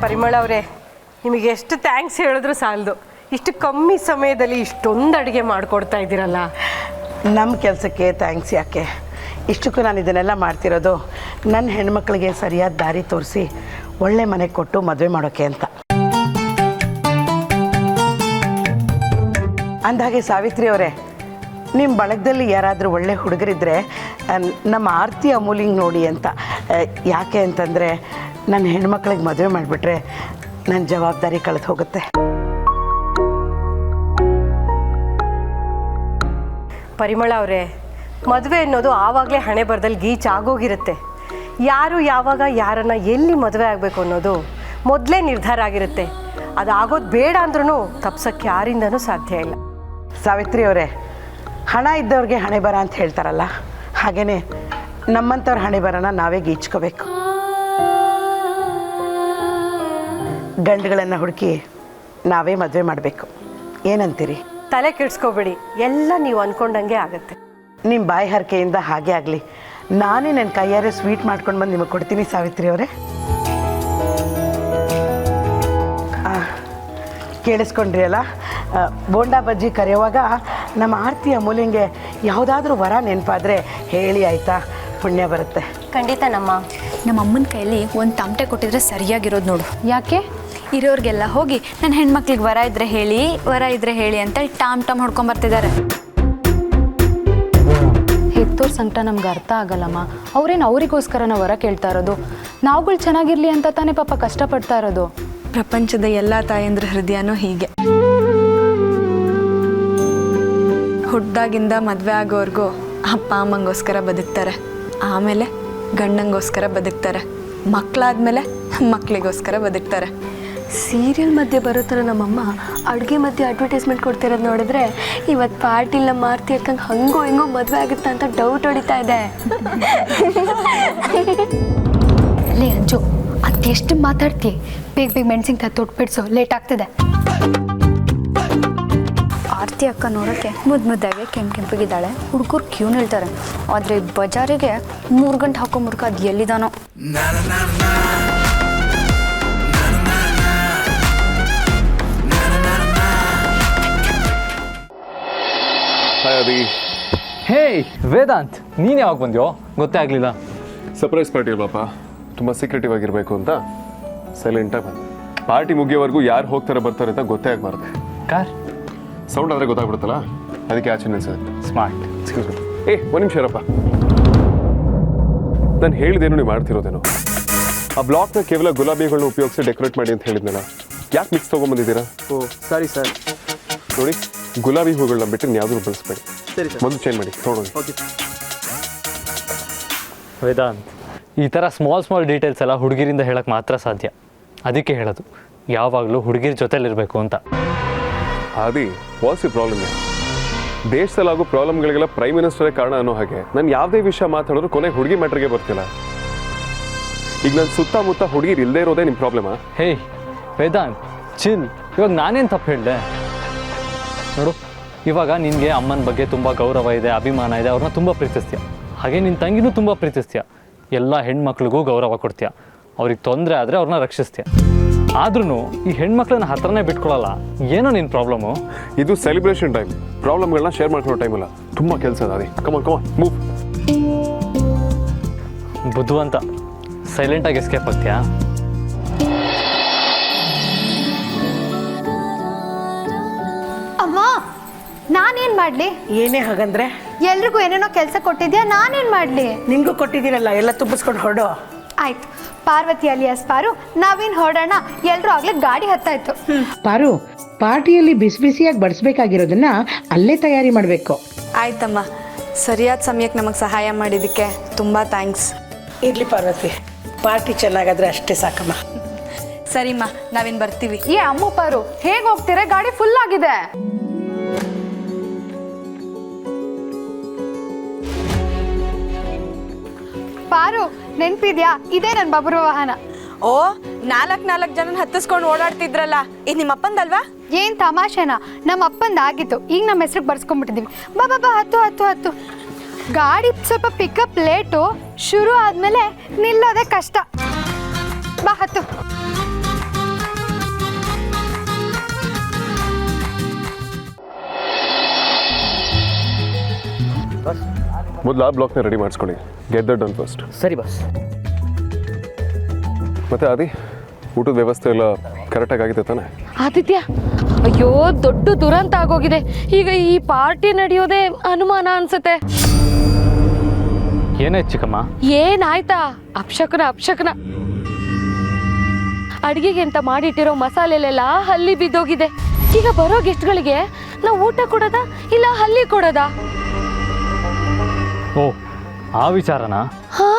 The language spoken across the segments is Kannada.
ಪರಿಮಳ ಅವರೇ, ನಿಮಗೆ ಎಷ್ಟು ಥ್ಯಾಂಕ್ಸ್ ಹೇಳಿದ್ರು ಸಾಲದು. ಇಷ್ಟು ಕಮ್ಮಿ ಸಮಯದಲ್ಲಿ ಇಷ್ಟೊಂದು ಅಡುಗೆ ಮಾಡಿಕೊಡ್ತಾ ಇದ್ದೀರಲ್ಲ. ನಮ್ಮ ಕೆಲಸಕ್ಕೆ ಥ್ಯಾಂಕ್ಸ್ ಯಾಕೆ? ಇಷ್ಟಕ್ಕೂ ನಾನು ಇದನ್ನೆಲ್ಲ ಮಾಡ್ತಿರೋದು ನನ್ನ ಹೆಣ್ಮಕ್ಳಿಗೆ ಸರಿಯಾದ ದಾರಿ ತೋರಿಸಿ ಒಳ್ಳೆ ಮನೆ ಕೊಟ್ಟು ಮದುವೆ ಮಾಡೋಕ್ಕೆ ಅಂತ. ಅಂದಹಾಗೆ ಸಾವಿತ್ರಿ ಅವರೇ, ನಿಮ್ಮ ಬಳಗದಲ್ಲಿ ಯಾರಾದರೂ ಒಳ್ಳೆ ಹುಡುಗರಿದ್ದರೆ ನಮ್ಮ ಆರ್ತಿ ಅಮೂಲಿಂಗ್ ನೋಡಿ ಅಂತ. ಯಾಕೆ ಅಂತಂದರೆ ನನ್ನ ಹೆಣ್ಮಕ್ಳಿಗೆ ಮದುವೆ ಮಾಡಿಬಿಟ್ರೆ ನನ್ನ ಜವಾಬ್ದಾರಿ ಕಳೆದು ಹೋಗುತ್ತೆ. ಪರಿಮಳ ಅವರೇ, ಮದುವೆ ಅನ್ನೋದು ಆವಾಗಲೇ ಹಣೆ ಬರದಲ್ಲಿ ಗೀಚ್ ಆಗೋಗಿರುತ್ತೆ. ಯಾರು ಯಾವಾಗ ಯಾರನ್ನು ಎಲ್ಲಿ ಮದುವೆ ಆಗಬೇಕು ಅನ್ನೋದು ಮೊದಲೇ ನಿರ್ಧಾರ ಆಗಿರುತ್ತೆ. ಅದಾಗೋದು ಬೇಡ ಅಂದ್ರೂ ತಪ್ಸೋಕ್ಕೆ ಯಾರಿಂದನೂ ಸಾಧ್ಯ ಇಲ್ಲ. ಸಾವಿತ್ರಿ ಅವರೇ, ಹಣ ಇದ್ದವ್ರಿಗೆ ಹಣೆ ಬರ ಅಂತ ಹೇಳ್ತಾರಲ್ಲ, ಹಾಗೆಯೇ ನಮ್ಮಂಥವ್ರ ಹಣೆ ಬರನ ನಾವೇ ಗೀಚ್ಕೋಬೇಕು. ಗಂಡುಗಳನ್ನು ಹುಡುಕಿ ನಾವೇ ಮದುವೆ ಮಾಡಬೇಕು. ಏನಂತೀರಿ? ತಲೆ ಕೆಡಿಸ್ಕೋಬೇಡಿ, ಎಲ್ಲ ನೀವು ಅಂದ್ಕೊಂಡಂಗೆ ಆಗುತ್ತೆ. ನಿಮ್ಮ ಬಾಯಿ ಹರಕೆಯಿಂದ ಹಾಗೆ ಆಗಲಿ. ನಾನೇ ನನ್ನ ಕೈಯಾರೆ ಸ್ವೀಟ್ ಮಾಡ್ಕೊಂಡು ಬಂದು ನಿಮಗೆ ಕೊಡ್ತೀನಿ ಸಾವಿತ್ರಿ ಅವರೇ. ಕೇಳಿಸ್ಕೊಂಡ್ರಿ ಅಲ್ಲ, ಬೋಂಡಾ ಬಜ್ಜಿ ಕರೆಯುವಾಗ ನಮ್ಮ ಆರ್ತಿ ಅಮೂಲ್ಯಂಗೆ ಯಾವುದಾದ್ರೂ ವರ ನೆನಪಾದರೆ ಹೇಳಿ ಆಯಿತಾ? ಪುಣ್ಯ ಬರುತ್ತೆ. ಖಂಡಿತ ನಮ್ಮ ಅಮ್ಮನ ಕೈಯಲ್ಲಿ ಒಂದು ತಮಟೆ ಕೊಟ್ಟಿದ್ರೆ ಸರಿಯಾಗಿರೋದು ನೋಡು. ಯಾಕೆ? ಇರೋರಿಗೆಲ್ಲ ಹೋಗಿ ನನ್ನ ಹೆಣ್ಮಕ್ಳಿಗೆ ವರ ಇದ್ರೆ ಹೇಳಿ ಅಂತ ಟಾಮ್ ಹೊಡ್ಕೊಂಬರ್ತಿದ್ದಾರೆ. ಹೆತ್ತೋರ್ ಸಂಕಟ ನಮ್ಗೆ ಅರ್ಥ ಆಗಲ್ಲಮ್ಮ. ಅವ್ರೇನು ಅವರಿಗೋಸ್ಕರನ ವರ ಕೇಳ್ತಾ ಇರೋದು? ನಾವುಗಳು ಚೆನ್ನಾಗಿರ್ಲಿ ಅಂತ ತಾನೇ ಪಾಪ ಕಷ್ಟಪಡ್ತಾ ಇರೋದು. ಪ್ರಪಂಚದ ಎಲ್ಲ ತಾಯಂದ್ರ ಹೃದಯನೂ ಹೀಗೆ. ಹುಟ್ಟಾಗಿಂದ ಮದುವೆ ಆಗೋವರೆಗೂ ಅಪ್ಪ ಅಮ್ಮಂಗೋಸ್ಕರ ಬದುಕ್ತಾರೆ, ಆಮೇಲೆ ಗಂಡಂಗೋಸ್ಕರ ಬದುಕ್ತಾರೆ, ಮಕ್ಕಳಾದ್ಮೇಲೆ ಮಕ್ಕಳಿಗೋಸ್ಕರ ಬದುಕ್ತಾರೆ. ಸೀರಿಯಲ್ ಮಧ್ಯೆ ಬರೋ ಥರ ನಮ್ಮಮ್ಮ ಅಡುಗೆ ಮಧ್ಯೆ ಅಡ್ವರ್ಟೈಸ್ಮೆಂಟ್ ಕೊಡ್ತಿರೋದು ನೋಡಿದ್ರೆ ಇವತ್ತು ಪಾರ್ಟಿಲ್ ನಮ್ಮ ಆರ್ತಿ ಅಕ್ಕಂಗೆ ಹಂಗೋ ಹಿಂಗೋ ಮದುವೆ ಆಗುತ್ತಾ ಅಂತ ಡೌಟ್ ಹೊಡಿತಾ ಇದೆ. ಲೇ ಅಂಜು, ಅದೆಷ್ಟು ಮಾತಾಡ್ತೀವಿ? ಬೇಗ ಮೆಣಸಿನ್ಕಾಯಿ ತೊಟ್ಬಿಡ್ಸು, ಲೇಟ್ ಆಗ್ತಿದೆ. ಆರ್ತಿ ಅಕ್ಕ ನೋಡೋಕ್ಕೆ ಮುದ್ದಾಗೆ ಕೆಂಪಿಗಿದ್ದಾಳೆ. ಹುಡುಗರು ಕ್ಯೂ ನಿಲ್ತಾರೆ. ಆದರೆ ಬಜಾರಿಗೆ 3 ಗಂಟೆ ಹಾಕೊಂಬರ್ಕ ಅದು ಎಲ್ಲಿದಾನೋ. ಹೇ ವೇದಾಂತ್, ನೀನು ಯಾವಾಗ ಬಂದ್ಯೋ? ಗೊತ್ತೇ ಆಗಲಿಲ್ಲ. ಸರ್ಪ್ರೈಸ್ ಪಾರ್ಟಿ ಅಲ್ವಪ್ಪ, ತುಂಬ ಸೀಕ್ರೆಟಿವ್ ಆಗಿರಬೇಕು ಅಂತ ಸೈಲೆಂಟಾಗಿ ಬಂದೆ. ಪಾರ್ಟಿ ಮುಗಿಯೋವರೆಗೂ ಯಾರು ಹೋಗ್ತಾರೆ ಬರ್ತಾರೆ ಅಂತ ಗೊತ್ತೇ ಆಗಬಾರ್ದೆ. ಕಾರ್ ಸೌಂಡ್ ಆದರೆ ಗೊತ್ತಾಗ್ಬಿಡುತ್ತಲ್ಲ, ಅದಕ್ಕೆ ಆಚೆ ನಿಲ್ಸಿದೆ. ಸ್ಮಾರ್ಟ್. ಒಂದು ನಿಮಿಷ ಇರಪ್ಪ. ನಾನು ಹೇಳಿದೇನು ನೀವು ಮಾಡ್ತಿರೋದೇನು? ಆ ಬ್ಲಾಕ್ನ ಕೇವಲ ಗುಲಾಬಿಗಳನ್ನ ಉಪಯೋಗಿಸಿ ಡೆಕೋರೇಟ್ ಮಾಡಿ ಅಂತ ಹೇಳಿದ್ನಲ್ಲ, ಯಾಕೆ ಮಿಕ್ಸ್ ತೊಗೊಂಬಂದಿದ್ದೀರಾ? ಓ ಸಾರಿ ಸರ್. ನೋಡಿ, ಗುಲಾಬಿ ಹೂಗಳನ್ನ ಬಿಟ್ಟು ಯಾವುದೂ ಬಳಸ್ಬೇಡಿ. ಸರಿ ಸರ್. ಮೊದಲು ಚೇಂಜ್ ಮಾಡಿ ತೊಗೊಂಡು. ಓಕೆ. ವೇದಾಂತ್, ಈ ಥರ ಸ್ಮಾಲ್ ಡೀಟೇಲ್ಸ್ ಎಲ್ಲ ಹುಡುಗಿರಿಂದ ಹೇಳಕ್ಕೆ ಮಾತ್ರ ಸಾಧ್ಯ. ಅದಕ್ಕೆ ಹೇಳೋದು, ಯಾವಾಗಲೂ ಹುಡುಗಿರ ಜೊತೆಲಿರಬೇಕು ಅಂತ. ಆದಿ, ವಾಟ್ಸ್ ಯು ಪ್ರಾಬ್ಲಮ್? ದೇಶದಲ್ಲಾಗೋ ಪ್ರಾಬ್ಲಮ್ಗಳಿಗೆಲ್ಲ ಪ್ರೈಮ್ ಮಿನಿಸ್ಟರೇ ಕಾರಣ ಅನ್ನೋ ಹಾಗೆ ನಾನು ಯಾವುದೇ ವಿಷಯ ಮಾತಾಡಿದ್ರು ಕೊನೆಗೆ ಹುಡುಗಿ ಮ್ಯಾಟ್ರಿಗೆ ಬರ್ತಿಲ್ಲ. ಈಗ ನನ್ನ ಸುತ್ತಮುತ್ತ ಹುಡುಗಿರು ಇಲ್ಲದೆ ಇರೋದೇ ನಿಮ್ಮ ಪ್ರಾಬ್ಲಮಾ? ಹೇ ವೇದಾಂತ್, ಚಿಲ್. ಇವಾಗ ನಾನೇನು ತಪ್ಪು ಹೇಳಿದೆ ನೋಡು. ಇವಾಗ ನಿನಗೆ ಅಮ್ಮನ ಬಗ್ಗೆ ತುಂಬ ಗೌರವ ಇದೆ, ಅಭಿಮಾನ ಇದೆ, ಅವ್ರನ್ನ ತುಂಬ ಪ್ರೀತಿಸ್ತೀಯ. ಹಾಗೆ ನಿನ್ನ ತಂಗಿನೂ ತುಂಬ ಪ್ರೀತಿಸ್ತೀಯ. ಎಲ್ಲ ಹೆಣ್ಮಕ್ಳಿಗೂ ಗೌರವ ಕೊಡ್ತೀಯ. ಅವ್ರಿಗೆ ತೊಂದರೆ ಆದರೆ ಅವ್ರನ್ನ ರಕ್ಷಿಸ್ತೀಯ. ಆದ್ರೂ ಈ ಹೆಣ್ಮಕ್ಳನ್ನ ಹತ್ರನೇ ಬಿಟ್ಕೊಳ್ಳಲ್ಲ. ಏನೋ ನಿನ್ನ ಪ್ರಾಬ್ಲಮ್ಮು? ಇದು ಸೆಲೆಬ್ರೇಷನ್ ಟೈಮ್, ಪ್ರಾಬ್ಲಮ್ಗಳನ್ನ ಶೇರ್ ಮಾಡ್ಕೊಳ್ಳೋ ಟೈಮ್ ಅಲ್ಲ. ತುಂಬ ಕೆಲಸ ಅದ. ಕಮಾನ್ ಮೂವ್. ಬುದ್ಧಿವಂತ, ಸೈಲೆಂಟಾಗಿ ಎಸ್ಕೇಪ್ ಆಗ್ತೀಯಾ? ಅಮ್ಮ, ನಾನೇನು ಮಾಡಲಿ? ಏನೇ ಹಾಗಂದ್ರೆ? ಎಲ್ರಿಗೂ ಏನೇನೋ ಕೆಲಸ ಕೊಟ್ಟಿದ್ಯಾ, ನಾನೇನು ಮಾಡಲಿ? ನಿನಗೂ ಕೊಟ್ಟಿದ್ದೀರಲ್ಲ, ಎಲ್ಲ ತುಂಬಿಸ್ಕೊಂಡು ಹೊರಡು. ಆಯ್ತು. ಪಾರ್ವತಿ ಅಲಿಯಾಸ್ ಪಾರು, ನಾವೇನು ಹೊರಡೋಣ? ಎಲ್ಲರೂ ಆಗ್ಲೇ ಗಾಡಿ ಹತ್ತಾಯ್ತು. ಪಾರು, ಪಾರ್ಟಿಯಲ್ಲಿ ಬಿಸಿ ಬಿಸಿಯಾಗಿ ಬಡಿಸ್ಬೇಕಾಗಿರೋದನ್ನ ಅಲ್ಲೇ ತಯಾರಿ ಮಾಡಬೇಕು. ಆಯ್ತಮ್ಮ, ಸರಿಯಾದ ಸಮಯಕ್ಕೆ ನಮಗೆ ಸಹಾಯ ಮಾಡಿದ್ದಕ್ಕೆ ತುಂಬ ಥ್ಯಾಂಕ್ಸ್. ಇರ್ಲಿ ಪಾರ್ವತಿ, ಪಾರ್ಟಿ ಚೆನ್ನಾಗಾದ್ರೆ ಅಷ್ಟೇ ಸಾಕಮ್ಮ. ಸರಿಮ್ಮ, ನಾವಿನ್ನು ಬರ್ತೀವಿ. ಏ ಅಮ್ಮ ಪಾರು, ಹೇಗೆ ಹೋಗ್ತೀರಾ? ಗಾಡಿ ಫುಲ್ ಆಗಿದೆ. ಪಾರು, ನೆನ್ಪಿದ್ಯಾ? ಇದೇ ನನ್ನ ಬಬ್ರು ವಾಹನ. ಓ, 4 ಜನ ಹತ್ತಿಸ್ಕೊಂಡು ಓಡಾಡ್ತಿದ್ರಲ್ಲ, ಇದು ನಿಮ್ಮ ಅಪ್ಪಂದಲ್ವಾ? ಏನ್ ತಮಾಷೆನಾ? ನಮ್ಮ ಅಪ್ಪಂದು ಆಗಿತ್ತು, ಈಗ ನಮ್ಮ ಹೆಸ್ರಿಗೆ ಬರ್ಸ್ಕೊಂಡ್ಬಿಟ್ಟಿದೀವಿ. ಬಾ ಬಾ ಬಾ, ಹತ್ತು. ಗಾಡಿ ಸ್ವಲ್ಪ ಪಿಕಪ್ ಲೇಟು, ಶುರು ಆದ್ಮೇಲೆ ನಿಲ್ಲೋದೇ ಕಷ್ಟ. ಬಾ ಹತ್ತು. ಮೊದಲು ಆ ಬ್ಲಾಕ್ನ ರೆಡಿ ಮಾಡಿಸ್ಕೊಳ್ಳಿ. Get that done first. ಸರಿ ಬಾಸ್. ಮತ್ತೆ ಆದಿ, ಊಟದ ವ್ಯವಸ್ಥೆ ಎಲ್ಲ ಕರೆಕ್ಟಾಗಿ ಆಗಿದೆ ತಾನೆ? ಆದಿತ್ಯ, ಅಯ್ಯೋ ದೊಡ್ಡ ದುರಂತ ಆಗೋಗಿದೆ. ಈಗ ಈ ಪಾರ್ಟಿ ನಡೆಯೋದೇ ಅನುಮಾನ ಅನ್ಸುತ್ತೆ. ಏನಾಯ್ತು ಚಿಕ್ಕಮ್ಮ? ಏನಾಯ್ತಾ? ಅಪ್ಶಕನ ಅಡಿಗೆಗೆ ಅಂತ ಮಾಡಿಟ್ಟಿರೋ ಮಸಾಲೆಲೆಲ್ಲ ಹಲ್ಲಿ ಬಿದ್ದೋಗಿದೆ. ಈಗ ಬರೋ ಗೆಸ್ಟ್ಗಳಿಗೆ ನಾವು ಊಟ ಕೊಡೋದಾ ಇಲ್ಲ ಹಲ್ಲಿ ಕೊಡೋದಾ? ಓ, ಆ ವಿಚಾರನಾ? ಹಾ,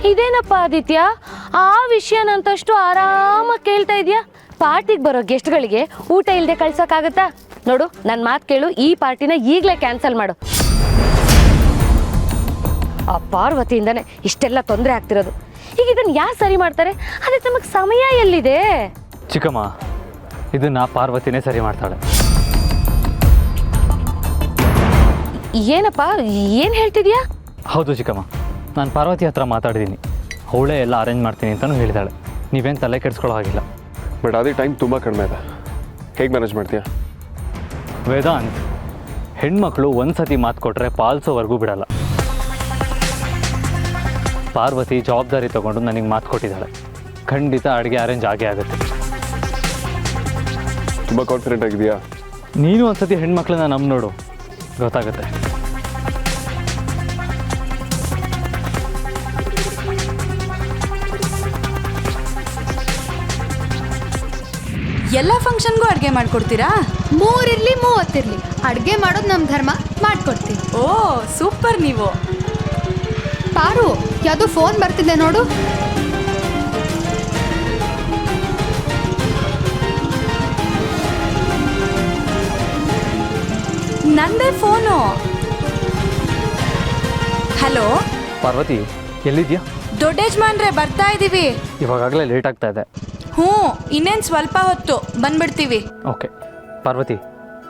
ಇದೇನಪ್ಪ ಆದಿತ್ಯ, ಆ ವಿಷಯನಂತಷ್ಟು ಆರಾಮಾಗಿ ಕೇಳ್ತಾ ಇದೆಯಾ? ಪಾರ್ಟಿಗೆ ಬರೋ ಗೆಸ್ಟ್ಗಳಿಗೆ ಊಟ ಇಲ್ಲದೆ ಕಳ್ಸೋಕ್ಕಾಗತ್ತಾ? ನೋಡು, ನನ್ನ ಮಾತು ಕೇಳು, ಈ ಪಾರ್ಟಿನ ಈಗಲೇ ಕ್ಯಾನ್ಸಲ್ ಮಾಡು. ಆ ಪಾರ್ವತಿಯಿಂದನೇ ಇಷ್ಟೆಲ್ಲ ತೊಂದರೆ ಆಗ್ತಿರೋದು. ಈಗ ಇದನ್ನು ಯಾರು ಸರಿ ಮಾಡ್ತಾರೆ? ಅದಕ್ಕೆ ನಮಗೆ ಸಮಯ ಎಲ್ಲಿದೆ? ಚಿಕ್ಕಮ್ಮ, ಇದನ್ನ ಪಾರ್ವತಿನೇ ಸರಿ ಮಾಡ್ತಾಳೆ. ಏನಪ್ಪ, ಏನು ಹೇಳ್ತಿದ್ಯಾ? ಹೌದು ಚಿಕ್ಕಮ್ಮ, ನಾನು ಪಾರ್ವತಿ ಹತ್ರ ಮಾತಾಡಿದ್ದೀನಿ. ಅವಳೇ ಎಲ್ಲ ಅರೇಂಜ್ ಮಾಡ್ತೀನಿ ಅಂತಲೂ ಹೇಳಿದಾಳೆ. ನೀವೇನು ತಲೆ ಕೆಡಿಸ್ಕೊಳ್ಳೋ ಹಾಗಿಲ್ಲ. ಬಟ್ ಅದೇ ಟೈಮ್ ತುಂಬ ಕಡಿಮೆ ಇದೆ. ಹೇಗೆ ಮ್ಯಾನೇಜ್ ಮಾಡ್ತೀಯಾ? ವೇದಾಂತ್, ಹೆಣ್ಮಕ್ಳು ಒಂದು ಸತಿ ಮಾತು ಕೊಟ್ಟರೆ ಪಾಲಿಸೋವರೆಗೂ ಬಿಡಲ್ಲ. ಪಾರ್ವತಿ ಜವಾಬ್ದಾರಿ ತಗೊಂಡು ನನಗೆ ಮಾತು ಕೊಟ್ಟಿದ್ದಾಳೆ. ಖಂಡಿತ ಅಡುಗೆ ಅರೇಂಜ್ ಆಗೇ ಆಗುತ್ತೆ. ತುಂಬ ಕಾನ್ಫಿಡೆಂಟ್ ಆಗಿದೆಯಾ? ನೀನು ಒಂದು ಸತಿ ಹೆಣ್ಮಕ್ಳನ್ನ ನಂಬಿ ನೋಡು, ಗೊತ್ತಾಗುತ್ತೆ. ಎಲ್ಲ ಫಂಕ್ಷನ್ಗೂ ಅಡುಗೆ ಮಾಡ್ಕೊಡ್ತೀರಾ? 3 ಇರ್ಲಿ 30 ಇರ್ಲಿ, ಅಡುಗೆ ಮಾಡೋದು ನಮ್ಮ ಧರ್ಮ, ಮಾಡ್ಕೊಡ್ತೀವಿ. ಓ ಸೂಪರ್ ನೀವು. ಪಾರು, ಯಾವುದೋ ಫೋನ್ ಬರ್ತಿದೆ ನೋಡು. ನಂದೇ ಫೋನು. ಹಲೋ ಪಾರ್ವತಿ, ಎಲ್ಲಿದ್ಯಾ? ದೊಡ್ಡ ಯಜಮಾನ್ರೆ, ಬರ್ತಾ ಇದ್ದೀವಿ. ಇವಾಗಲೇ ಲೇಟ್ ಆಗ್ತಾ ಇದೆ. ಹ್ಞೂ, ಇನ್ನೇನು ಸ್ವಲ್ಪ ಹೊತ್ತು ಬಂದ್ಬಿಡ್ತೀವಿ. ಓಕೆ ಪಾರ್ವತಿ,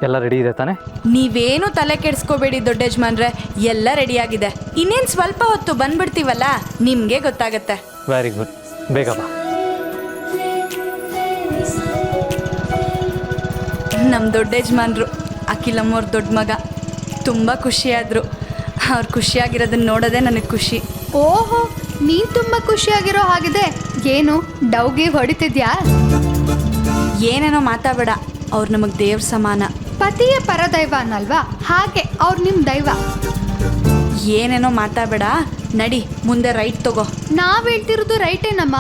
ಎಲ್ಲ ರೆಡಿ ಇದೆ ತಾನೇ? ನೀವೇನು ತಲೆ ಕೆಡಿಸ್ಕೋಬೇಡಿ ದೊಡ್ಡ ಯಜಮಾನ್ರೆ, ಎಲ್ಲ ರೆಡಿಯಾಗಿದೆ. ಇನ್ನೇನು ಸ್ವಲ್ಪ ಹೊತ್ತು ಬಂದ್ಬಿಡ್ತೀವಲ್ಲ, ನಿಮಗೆ ಗೊತ್ತಾಗತ್ತೆ. ವೆರಿ ಗುಡ್, ಬೇಗ ಬಾ. ನಮ್ಮ ದೊಡ್ಡ ಯಜಮಾನ್ರು ಅಖಿಲಮ್ಮವ್ರ ದೊಡ್ಡ ಮಗ ತುಂಬ ಖುಷಿಯಾದರು. ಅವ್ರು ಖುಷಿಯಾಗಿರೋದನ್ನ ನೋಡೋದೇ ನನಗೆ ಖುಷಿ. ಓಹೋ, ನೀನು ತುಂಬ ಖುಷಿಯಾಗಿರೋ ಹಾಗಿದೆ. ಏನು ಡೌಗೆ ಹೊಡಿತಿದ್ಯಾ? ಏನೇನೋ ಮಾತಾಡಬೇಡ, ಅವ್ರು ನಮಗೆ ದೇವ್ರ ಸಮಾನ. ಪತಿಯೇ ಪರದೈವ ಅನ್ನಲ್ವಾ, ಹಾಗೆ ಅವ್ರು ನಿಮ್ಮ ದೈವ. ಏನೇನೋ ಮಾತಾಡಬೇಡ, ನಡಿ ಮುಂದೆ ರೈಟ್ ತಗೋ. ನಾವ್ ಹೇಳ್ತಿರೋದು ರೈಟೇನಮ್ಮ.